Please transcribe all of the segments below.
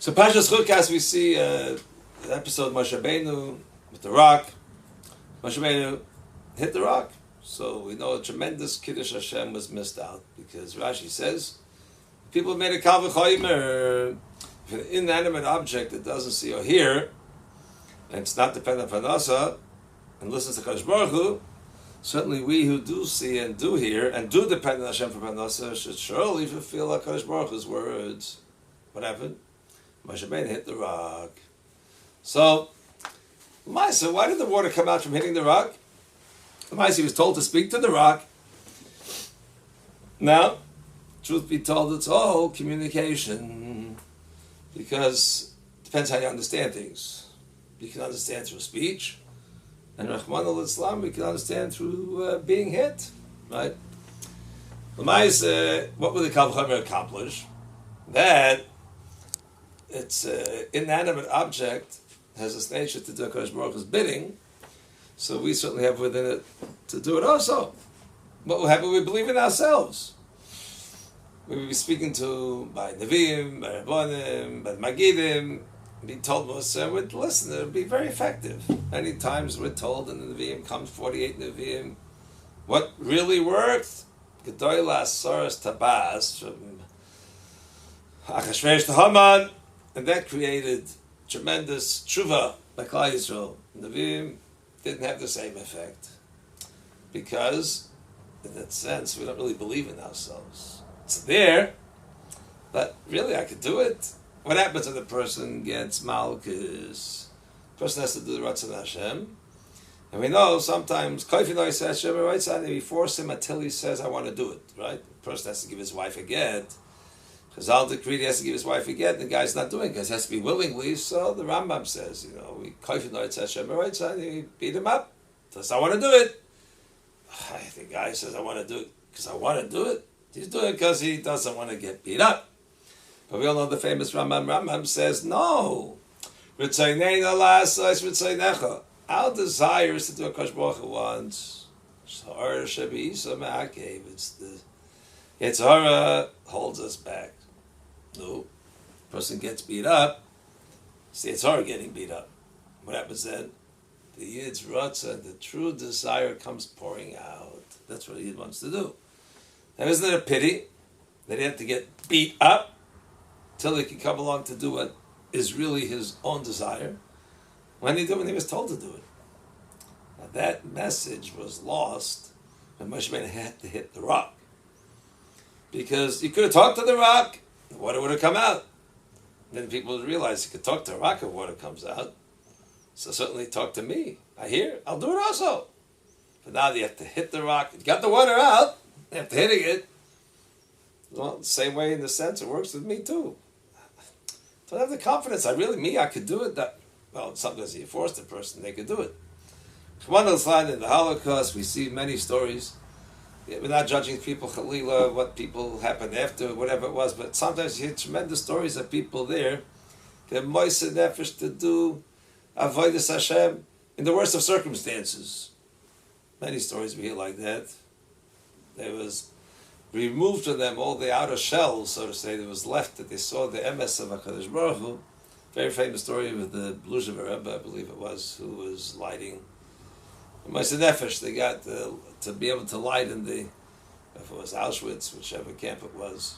So Parsha Chukas, we see the episode Moshe Rabbeinu with the rock. Moshe Rabbeinu hit the rock. So we know a tremendous Kiddush Hashem was missed out because Rashi says people made a kal v'chomer. If an inanimate object that doesn't see or hear, and it's not dependent on Parnasa, and listens to Kadosh Baruch Hu, certainly we who do see and do hear and do depend on Hashem for Parnasa should surely fulfill Kadosh Baruch Hu's words. What happened? Moshe Rabbeinu hit the rock. So why did the water come out from hitting the rock? He was told to speak to the rock. Now, truth be told, it's all communication. Because it depends how you understand things. You can understand through speech. And Rahman al-Islam, we can understand through being hit. Right? What will the Kal V'chomer accomplish? That it's an inanimate object, has this nature to do Kadosh Baruch Hu's bidding, so we certainly have within it to do it also. What will happen? We believe in ourselves. We will be speaking to by Nevi'im, by Rabbanim, by Magidim, be told Moshe would listen, it would be very effective. Many times we're told in the Nevi'im, comes 48 Nevi'im, what really worked, Gedoyla Asoras Tabas, from Achashverosh to Haman, and that created tremendous tshuva by Klal Yisrael. Nevi'im didn't have the same effect because, in that sense, we don't really believe in ourselves. It's there, but really I could do it. What happens when the person gets malchus? The person has to do the Ratzon Hashem. And we know sometimes, we force him until he says, I want to do it, right? The person has to give his wife a get. Chazal decreed he has to give his wife a get, the guy's not doing it because it has to be willingly, so the Rambam says, we beat him up. Says, I want to do it. The guy says, I want to do it because I want to do it. He's doing it because he doesn't want to get beat up. But we all know the famous Rambam. Rambam says, no. Our desire is to do what Kadosh Baruch Hu wants. It's the Yetzirah holds us back. No. Person gets beat up. It's the Yetzirah getting beat up. What happens then? The Yid's Ratzah, the true desire comes pouring out. That's what a Yid wants to do. Now, isn't it a pity that he had to get beat up till he can come along to do what is really his own desire? When he was told to do it. Now, that message was lost when Moshe Rabbeinu had to hit the rock. Because he could have talked to the rock, the water would have come out. And then people would realize he could talk to the rock, and water comes out. So certainly talk to me. I hear, I'll do it also. But now you have to hit the rock. You got the water out. After hitting it, well, the same way in the sense it works with me too. Don't have the confidence. I could do it. Sometimes you force the person, they could do it. In the Holocaust, we see many stories. We're not judging people, Chalila, what people happened after, whatever it was, but sometimes you hear tremendous stories of people there. They're moist nefesh to do avodas Hashem in the worst of circumstances. Many stories we hear like that. There was removed from them all the outer shell, so to say, that was left, that they saw the emes of HaKadosh Baruch Hu. Very famous story with the Bluzhev Rebbe, I believe it was, who was lighting. Moisei Nefesh, they got to be able to light in the, if it was Auschwitz, whichever camp it was.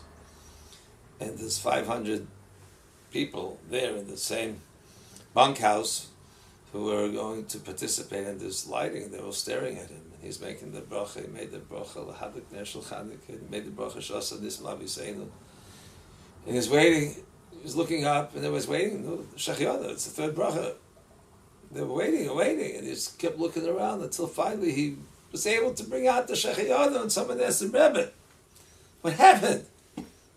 And there's 500 people there in the same bunkhouse who were going to participate in this lighting. They were staring at him. He's making the bracha. He made the bracha l'hadik ner shel Chanukah. He made the bracha shasa nism laviseinu. And he's waiting. He was looking up, and they was waiting. No, Shechiona, it's the third bracha. They were waiting, and he just kept looking around until finally he was able to bring out the Shechiona, and someone asked him, Rebbe, what happened?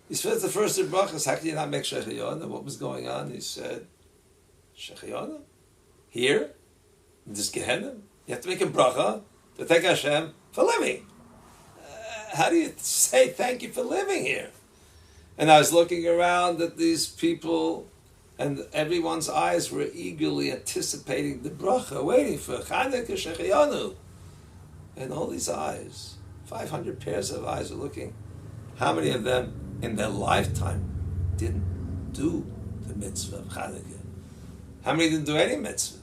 He said the first three brachas. How can you not make Shechiona? What was going on? He said, Shechiona? Here? In this Gehenna? You have to make a bracha to thank Hashem for living. How do you say thank you for living here? And I was looking around at these people, and everyone's eyes were eagerly anticipating the bracha, waiting for Chanukah Shechiyanu. And all these eyes, 500 pairs of eyes, were looking. How many of them in their lifetime didn't do the mitzvah of Chanukah. How many didn't do any mitzvahs?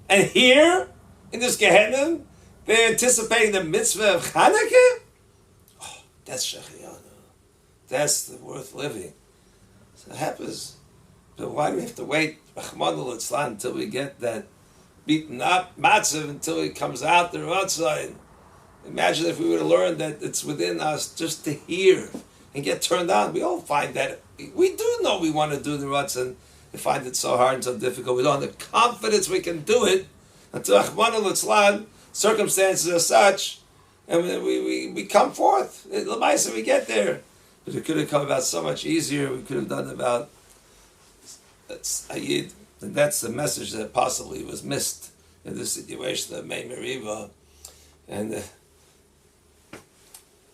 And here, in this Gehenna, they're anticipating the mitzvah of Chanukah? Oh, that's Shechianu. That's the worth living. So it happens. But why do we have to wait, Rachmana litzlan, until we get that beaten up matzav, until he comes out the Ratzon? Imagine if we would have learned that it's within us just to hear and get turned on. We all find that. We do know we want to do the Ratzon. We find it so hard and so difficult. We don't have the confidence we can do it until Rachmana litzlan, circumstances are such, and we come forth. L'maisa, we get there. But it could have come about so much easier. We could have done about Ayid. And that's the message that possibly was missed in this situation of Mei Meriva. And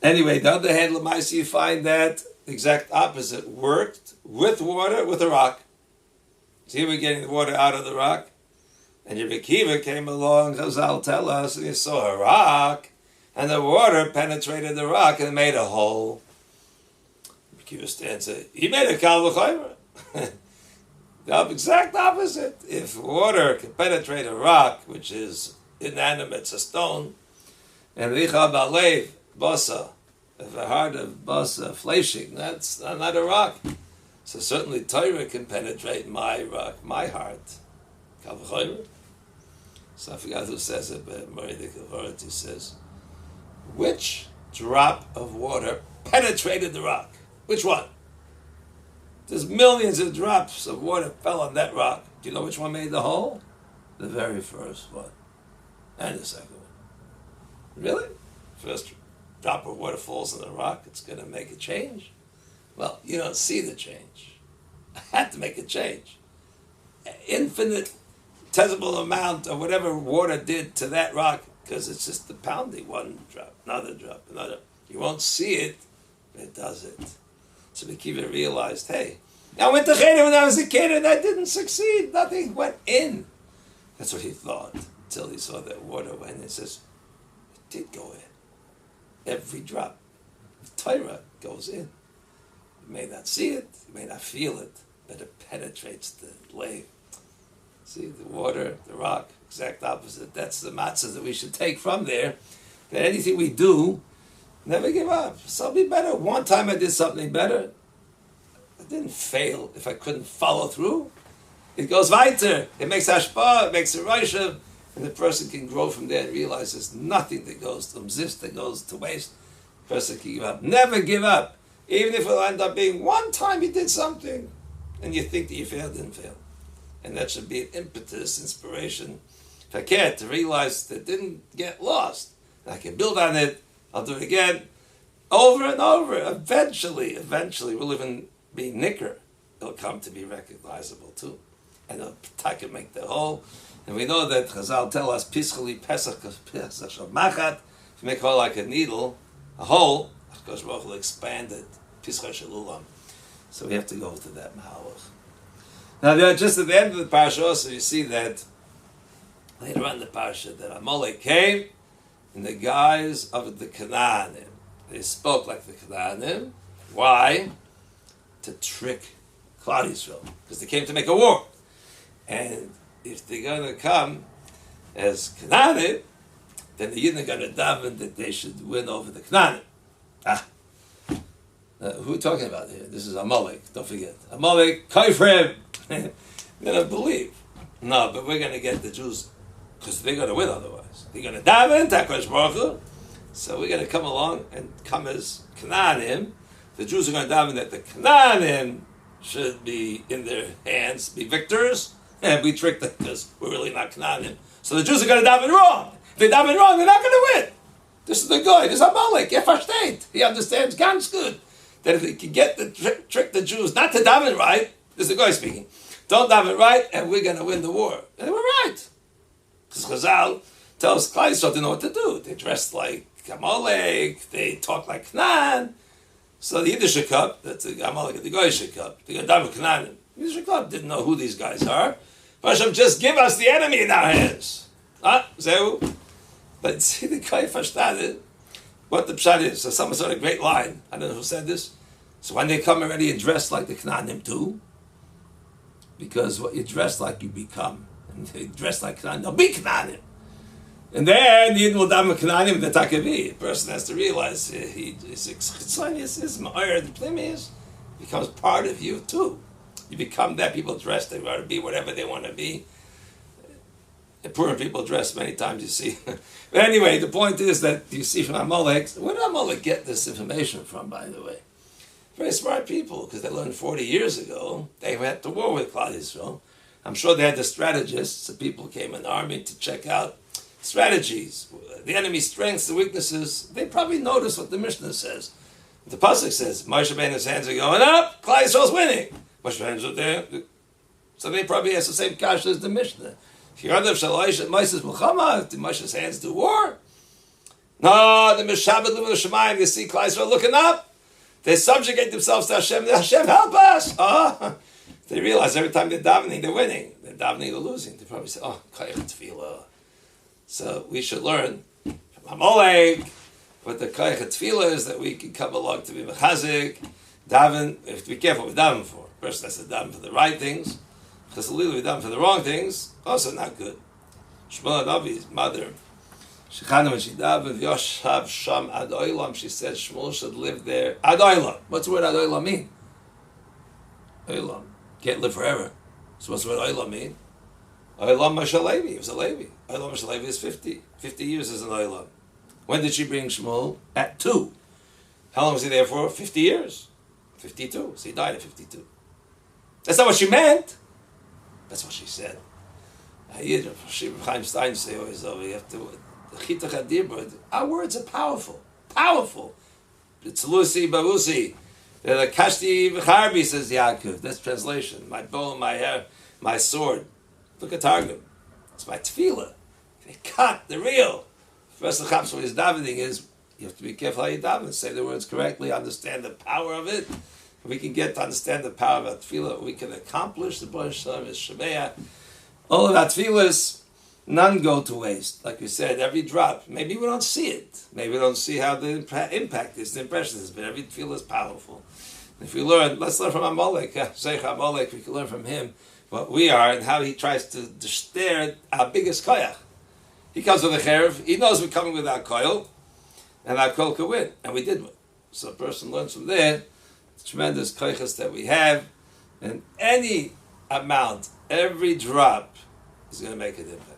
anyway, the other hand, L'maisa, you find that the exact opposite worked with water, with a rock. So here we're getting the water out of the rock. And Rabbi Akiva came along, Chazal tell us, and he saw a rock, and the water penetrated the rock and made a hole. Rabbi Akiva stands there, he made a kal v'chaymer. The exact opposite. If water can penetrate a rock, which is inanimate, it's a stone, and richa balev, basa, if a heart of basa, fleshing, that's not a rock. So certainly Torah can penetrate my rock, my heart. Kal v'chaymer. So I forgot who says it, but Moridik Authority says, which drop of water penetrated the rock? Which one? There's millions of drops of water fell on that rock. Do you know which one made the hole? The very first one. And the second one. Really? First drop of water falls on the rock, it's going to make a change? Well, you don't see the change. I had to make a change. Infinitesimal amount of whatever water did to that rock, because it's just the pounding, one drop, another. You won't see it, but it does it. So Akiva realized, hey, I went to Cheder when I was a kid and I didn't succeed. Nothing went in. That's what he thought, until he saw that water went in. He says, it did go in. Every drop of Torah goes in. You may not see it, you may not feel it, but it penetrates the lave. See, the water, the rock, exact opposite. That's the matzah that we should take from there. That anything we do, never give up. Something better. One time I did something better. I didn't fail if I couldn't follow through. It goes weiter. It makes hashpah, it makes a rosham, and the person can grow from there and realize there's nothing that goes to exist, that goes to waste. The person can give up. Never give up. Even if it'll end up being one time you did something and you think that you failed, didn't fail. And that should be an impetus, inspiration, fakir, to realize that it didn't get lost. And I can build on it. I'll do it again, over and over. Eventually, we'll even be nicker. It'll come to be recognizable too. And it'll can make the whole. And we know that Chazal tell us, Pischali Pesach Machat, if you make a hole like a needle, a hole, Hakadosh Baruch will expand it. Pischal Shalulam. So we have to go to that Mahalach. Now, just at the end of the Parsha, also you see that later on in the Parsha, that Amalek came in the guise of the Canaanim. They spoke like the Canaanim. Why? To trick Klal Yisrael, because they came to make a war. And if they're going to come as Canaanim, then the Yidden are going to daven that they should win over the Canaanim. Who are we talking about here? This is Amalek, don't forget. Amalek, Kaifrem. They don't believe. No, but we're going to get the Jews, because they're going to win otherwise. They're going to daven, Hakadosh Baruch Hu. So we're going to come along and come as Canaanim. The Jews are going to daven that the Canaanim should be in their hands, be victors, and we tricked them because we're really not Canaanim. So the Jews are going to daven wrong. If they daven wrong, they're not going to win. This is the guy. This is Amalek. He understands ganz good that if he can get the trick the Jews not to daven right, this is the guy speaking. Don't daven right, and we're going to win the war. And we're right. Because Chazal tells Klal Yisrael to know what to do. They dressed like Amalek. They talk like Canaan. So the Yiddish cup, that's the Amalek and the Goyish cup. They got daven Canaan. The Yiddish cup didn't know who these guys are. Hashem, just give us the enemy in our hands. Zehu. But see, the guy verstanden what the pshat is. So someone said a great line. I don't know who said this. So when they come already and dressed like the Canaanim too, Because what you dress like, you become. And you dress like Knanim, they'll be Knanim. And then the Yidden will daven Knanim the Takavi. The person has to realize his Ma'ir, the Plimis, becomes part of you too. You become that. People dress, they want to be whatever they want to be. And poor people dress many times, you see. But anyway, the point is that you see from Amalek, where did Amalek get this information from, by the way? Very smart people, because they learned 40 years ago. They went to war with Klal Yisrael. I'm sure they had the strategists. The people came in the army to check out strategies, the enemy's strengths, the weaknesses. They probably noticed what the Mishnah says. The Pasuk says, Moshe Rabbeinu's hands are going up, Klal Yisrael's winning. Moshe's hands are there. So they probably ask the same kasha as the Mishnah. If Moshe's hands do war? No, the Mishabed Levul Shemayim, you see Klal Yisrael looking up. They subjugate themselves to Hashem. Hashem, help us! They realize every time they're davening, they're winning. They're davening, they're losing. They probably say, Kayach Tefillah. So we should learn from Amalek what the Kayach Tefillah is, that we can come along to be mechazik, daven. We have to be careful what we daven for. A person has to daven for the right things. Because we daven for the wrong things, also not good. Shmuel Navi's mother, Shechana, when she davened, Yoshav Sham Ad Oilam, she said Shmuel should live there. Ad Oilam. What's the word Ad Oilam mean? Oilam. Can't live forever. So what's the word Oilam mean? Oilam Moshe Levi. He was a Levi. Oilam Moshe Levi is 50. 50 years as an Oilam. When did she bring Shmuel? At 2. How long was he there for? 50 years. 52. So he died at 52. That's not what she meant. That's what she said. Chaim Stein say always, we have to. Our words are powerful. Powerful. It's Lucy Barusi. The Kashti V'charbi, says Yaakov. That's translation. My bow, my hair, my sword. Look at Targum. It's my tefillah. They cut the real. First, the chaps, what he's davening is, you have to be careful how you daven. Say the words correctly, understand the power of it. If we can get to understand the power of our tefillah, we can accomplish the Baruch Shalom, is Shemea. All of our tefillahs, none go to waste. Like we said, every drop. Maybe we don't see it. Maybe we don't see how the impact is, the impression is, but every tefillah is powerful. If we learn, let's learn from Amalek. Sheikh Amalek, we can learn from him what we are and how he tries to stare our biggest koyach. He comes with a cherev. He knows we're coming with our koil, and our koil can win, and we did win. So a person learns from there the tremendous koyachas that we have, and any amount, every drop is going to make a difference.